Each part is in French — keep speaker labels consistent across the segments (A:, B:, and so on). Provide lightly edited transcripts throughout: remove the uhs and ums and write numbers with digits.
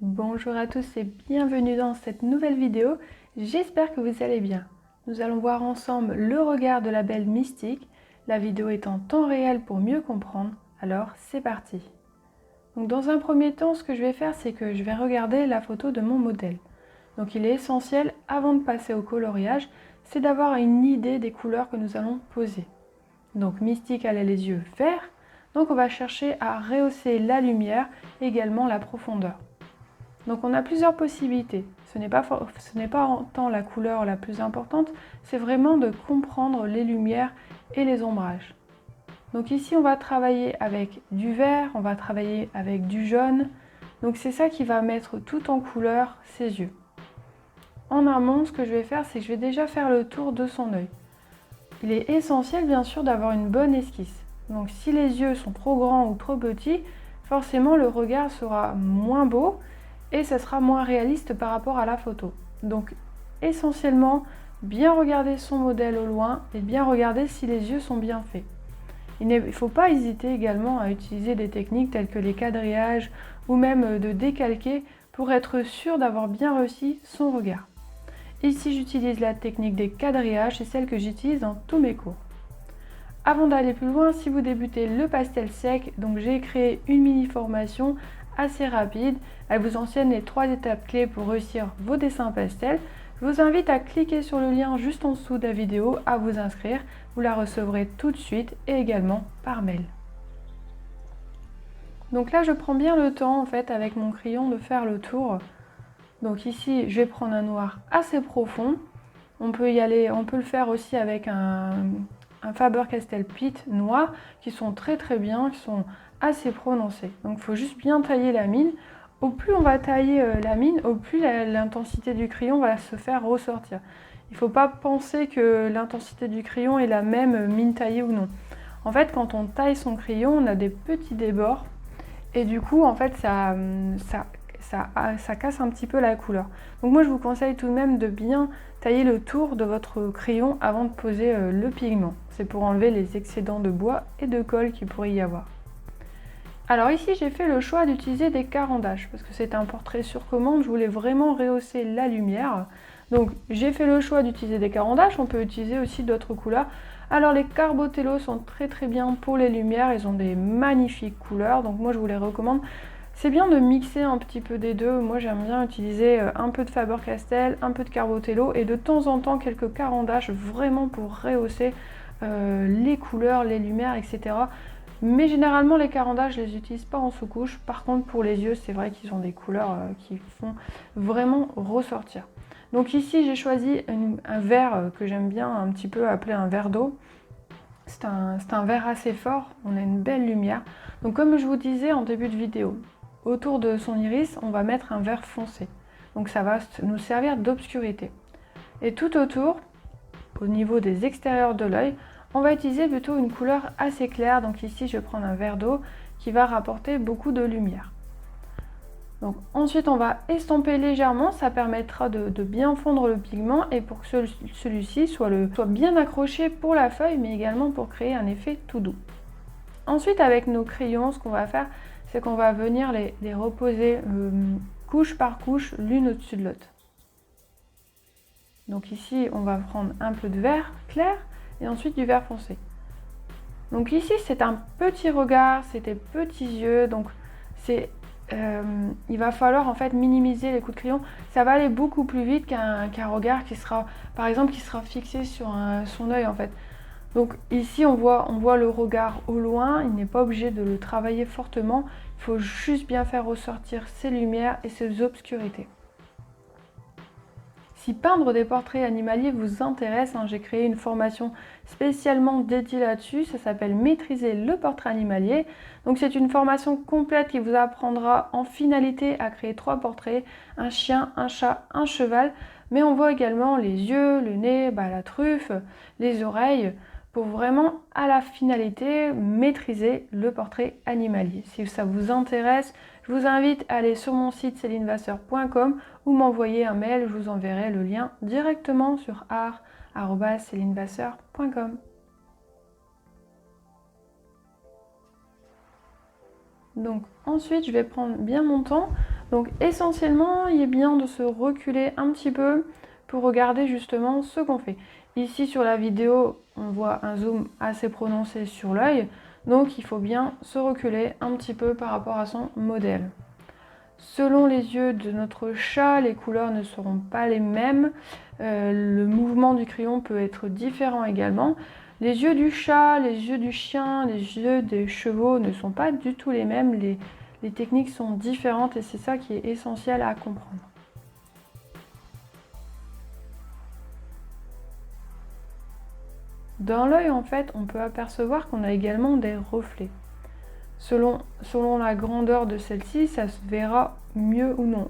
A: Bonjour à tous et bienvenue dans cette nouvelle vidéo. J'espère que vous allez bien. Nous allons voir ensemble le regard de la belle Mystique. La vidéo est en temps réel pour mieux comprendre. Alors c'est parti. Donc dans un premier temps, ce que je vais faire, c'est que je vais regarder la photo de mon modèle. Donc il est essentiel, avant de passer au coloriage, c'est d'avoir une idée des couleurs que nous allons poser. Donc Mystique, elle a les yeux verts, donc on va chercher à rehausser la lumière et également la profondeur. Donc on a plusieurs possibilités. Ce n'est pas tant la couleur la plus importante, c'est vraiment de comprendre les lumières et les ombrages. Donc ici on va travailler avec du vert, on va travailler avec du jaune. Donc c'est ça qui va mettre tout en couleur ses yeux. En amont, ce que je vais faire, c'est que je vais déjà faire le tour de son œil. Il est essentiel bien sûr d'avoir une bonne esquisse. Donc si les yeux sont trop grands ou trop petits, forcément le regard sera moins beau et ça sera moins réaliste par rapport à la photo. Donc essentiellement, bien regarder son modèle au loin et bien regarder si les yeux sont bien faits. Il ne faut pas hésiter également à utiliser des techniques telles que les quadrillages ou même de décalquer pour être sûr d'avoir bien réussi son regard. Ici, j'utilise la technique des quadrillages, c'est celle que j'utilise dans tous mes cours. Avant d'aller plus loin, si vous débutez le pastel sec, donc j'ai créé une mini formation assez rapide. Elle vous enseigne les 3 étapes clés pour réussir vos dessins pastel. Je vous invite à cliquer sur le lien juste en dessous de la vidéo, à vous inscrire. Vous la recevrez tout de suite et également par mail. Donc là, je prends bien le temps en fait avec mon crayon de faire le tour. Donc ici, je vais prendre un noir assez profond. On peut y aller, on peut le faire aussi avec un Faber-Castell Pitt noir qui sont très bien, qui sont assez prononcés. Donc il faut juste bien tailler la mine. Au plus on va tailler la mine, au plus l'intensité du crayon va se faire ressortir. Il ne faut pas penser que l'intensité du crayon est la même mine taillée ou non. En fait, quand on taille son crayon, on a des petits débords et du coup, en fait, ça casse un petit peu la couleur. Donc moi, je vous conseille tout de même de bien tailler le tour de votre crayon avant de poser le pigment. C'est pour enlever les excédents de bois et de colle qu'il pourrait y avoir. Alors ici, j'ai fait le choix d'utiliser des carandages parce que c'est un portrait sur commande. Je voulais vraiment rehausser la lumière. Donc j'ai fait le choix d'utiliser des carandages. On peut utiliser aussi d'autres couleurs. Alors les Carbotello sont très bien pour les lumières. Ils ont des magnifiques couleurs. Donc moi, je vous les recommande. C'est bien de mixer un petit peu des deux. Moi, j'aime bien utiliser un peu de Faber-Castell, un peu de Carbotello et de temps en temps quelques carandages vraiment pour rehausser les couleurs, les lumières, etc. Mais généralement, les carandages, je les utilise pas en sous-couche. Par contre, pour les yeux, c'est vrai qu'ils ont des couleurs qui font vraiment ressortir. Donc ici, j'ai choisi un vert que j'aime bien un petit peu appeler un vert d'eau. C'est un vert assez fort, on a une belle lumière. Donc comme je vous disais en début de vidéo, autour de son iris, on va mettre un vert foncé. Donc ça va nous servir d'obscurité. Et tout autour, au niveau des extérieurs de l'œil, on va utiliser plutôt une couleur assez claire. Donc ici, je vais prendre un vert d'eau qui va rapporter beaucoup de lumière. Donc ensuite, on va estomper légèrement, ça permettra de bien fondre le pigment et pour que celui-ci soit bien accroché pour la feuille, mais également pour créer un effet tout doux. Ensuite, avec nos crayons, ce qu'on va faire, c'est qu'on va venir les reposer couche par couche, l'une au-dessus de l'autre. Donc ici, on va prendre un peu de vert clair et ensuite du vert foncé. Donc ici, c'est un petit regard, c'est des petits yeux, donc il va falloir en fait minimiser les coups de crayon. Ça va aller beaucoup plus vite qu'un regard qui sera, par exemple, qui sera fixé sur son œil en fait. Donc ici, on voit le regard au loin, il n'est pas obligé de le travailler fortement. Il faut juste bien faire ressortir ses lumières et ses obscurités. Si peindre des portraits animaliers vous intéresse, j'ai créé une formation spécialement dédiée là-dessus, ça s'appelle Maîtriser le portrait animalier. Donc c'est une formation complète qui vous apprendra en finalité à créer 3 portraits, un chien, un chat, un cheval, mais on voit également les yeux, le nez, la truffe, les oreilles, pour vraiment à la finalité maîtriser le portrait animalier. Si ça vous intéresse, je vous invite à aller sur mon site celinevasseur.com ou m'envoyer un mail, je vous enverrai le lien directement sur art@celinevasseur.com. Donc ensuite, je vais prendre bien mon temps. Donc essentiellement, il est bien de se reculer un petit peu pour regarder justement ce qu'on fait. Ici sur la vidéo, on voit un zoom assez prononcé sur l'œil, donc il faut bien se reculer un petit peu par rapport à son modèle. Selon les yeux de notre chat, les couleurs ne seront pas les mêmes. Le mouvement du crayon peut être différent également. Les yeux du chat, les yeux du chien, les yeux des chevaux ne sont pas du tout les mêmes. Les techniques sont différentes et c'est ça qui est essentiel à comprendre. Dans l'œil, en fait, on peut apercevoir qu'on a également des reflets. Selon la grandeur de celle-ci, ça se verra mieux ou non.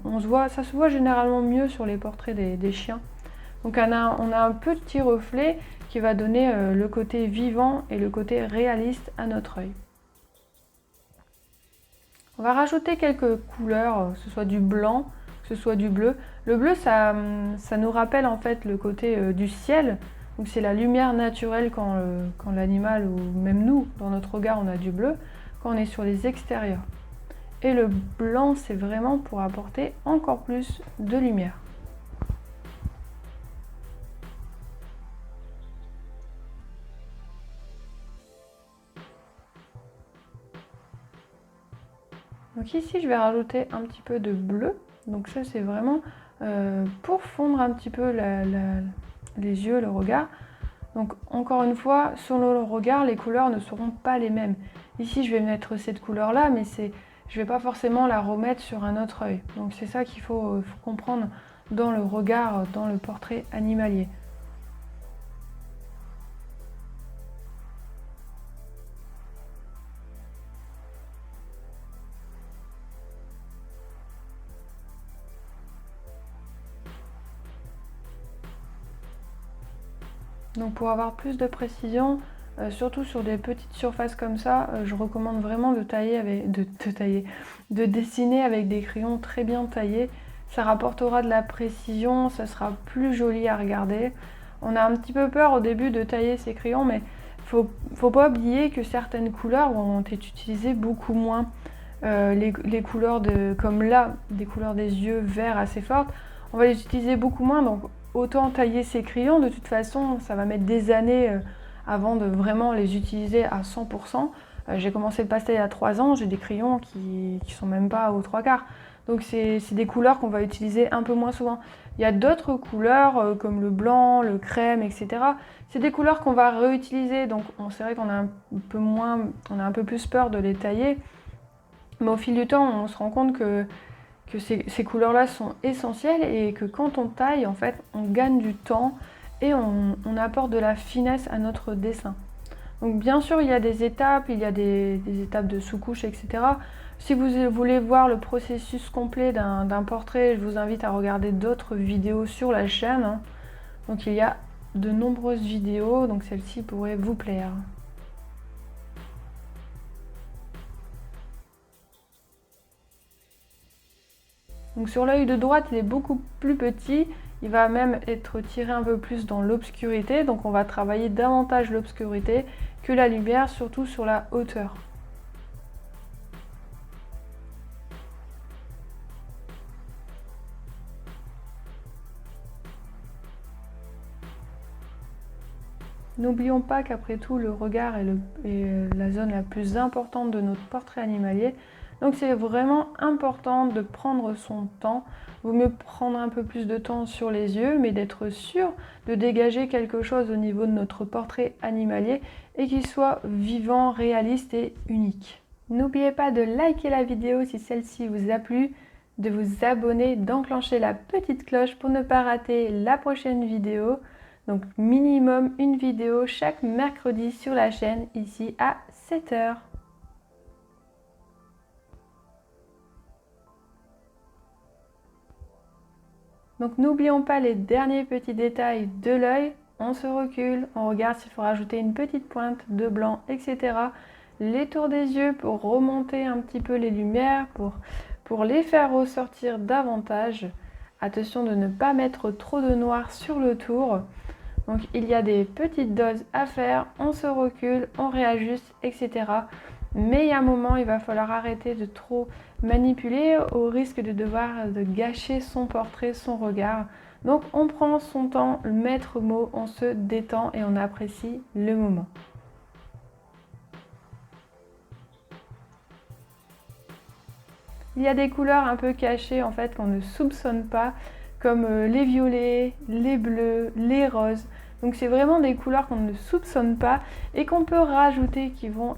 A: Ça se voit généralement mieux sur les portraits des chiens. Donc on a un petit reflet qui va donner le côté vivant et le côté réaliste à notre œil. On va rajouter quelques couleurs, que ce soit du blanc, que ce soit du bleu. Le bleu, ça nous rappelle en fait le côté du ciel. Donc c'est la lumière naturelle quand l'animal ou même nous, dans notre regard, on a du bleu, quand on est sur les extérieurs. Et le blanc, c'est vraiment pour apporter encore plus de lumière. Donc ici, je vais rajouter un petit peu de bleu. Donc ça, c'est vraiment pour fondre un petit peu les yeux, le regard. Donc encore une fois, selon le regard, les couleurs ne seront pas les mêmes. Ici, je vais mettre cette couleur-là, mais je ne vais pas forcément la remettre sur un autre œil. Donc c'est ça qu'il faut comprendre dans le regard, dans le portrait animalier. Donc pour avoir plus de précision, surtout sur des petites surfaces comme ça, je recommande vraiment de dessiner avec des crayons très bien taillés. Ça rapportera de la précision, ça sera plus joli à regarder. On a un petit peu peur au début de tailler ces crayons, mais faut pas oublier que certaines couleurs vont être utilisées beaucoup moins. Les couleurs comme là, des couleurs des yeux verts assez fortes, on va les utiliser beaucoup moins, donc autant tailler ces crayons. De toute façon, ça va mettre des années avant de vraiment les utiliser à 100%. J'ai commencé le pastel il y a 3 ans, j'ai des crayons qui sont même pas aux 3/4. Donc c'est des couleurs qu'on va utiliser un peu moins souvent. Il y a d'autres couleurs comme le blanc, le crème, etc. C'est des couleurs qu'on va réutiliser, donc c'est vrai qu'on a un peu plus peur de les tailler. Mais au fil du temps, on se rend compte que ces couleurs-là sont essentielles et que quand on taille, en fait, on gagne du temps et on apporte de la finesse à notre dessin. Donc bien sûr, il y a des étapes, il y a des étapes de sous-couche, etc. Si vous voulez voir le processus complet d'un portrait, je vous invite à regarder d'autres vidéos sur la chaîne. Donc il y a de nombreuses vidéos, donc celle-ci pourrait vous plaire. Donc sur l'œil de droite, il est beaucoup plus petit, il va même être tiré un peu plus dans l'obscurité, donc on va travailler davantage l'obscurité que la lumière, surtout sur la hauteur. N'oublions pas qu'après tout, le regard est la zone la plus importante de notre portrait animalier. Donc c'est vraiment important de prendre son temps. Il vaut mieux prendre un peu plus de temps sur les yeux, mais d'être sûr de dégager quelque chose au niveau de notre portrait animalier et qu'il soit vivant, réaliste et unique. N'oubliez pas de liker la vidéo si celle-ci vous a plu, de vous abonner, d'enclencher la petite cloche pour ne pas rater la prochaine vidéo. Donc minimum une vidéo chaque mercredi sur la chaîne ici à 7 h. Donc n'oublions pas les derniers petits détails de l'œil. On se recule, on regarde s'il faut rajouter une petite pointe de blanc, etc. Les tours des yeux pour remonter un petit peu les lumières, pour les faire ressortir davantage. Attention de ne pas mettre trop de noir sur le tour. Donc il y a des petites doses à faire, on se recule, on réajuste, etc. Mais il y a un moment, il va falloir arrêter de trop manipuler au risque de gâcher son portrait, son regard. Donc on prend son temps, le maître mot, on se détend et on apprécie le moment. Il y a des couleurs un peu cachées en fait qu'on ne soupçonne pas, comme les violets, les bleus, les roses. Donc c'est vraiment des couleurs qu'on ne soupçonne pas et qu'on peut rajouter qui vont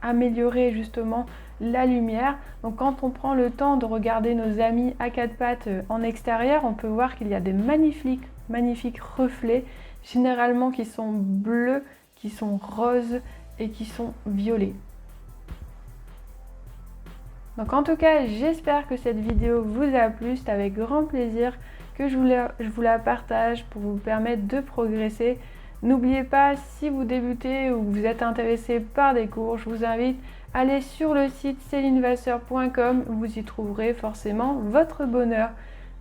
A: améliorer justement la lumière. Donc quand on prend le temps de regarder nos amis à quatre pattes en extérieur, on peut voir qu'il y a des magnifiques reflets, généralement qui sont bleus, qui sont roses et qui sont violets. Donc en tout cas, j'espère que cette vidéo vous a plu. C'est avec grand plaisir que je vous la partage pour vous permettre de progresser. N'oubliez pas, si vous débutez ou vous êtes intéressé par des cours, je vous invite à aller sur le site celinevasseur.com. Vous y trouverez forcément votre bonheur.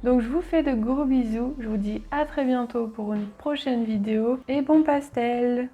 A: Donc je vous fais de gros bisous. Je vous dis à très bientôt pour une prochaine vidéo et bon pastel!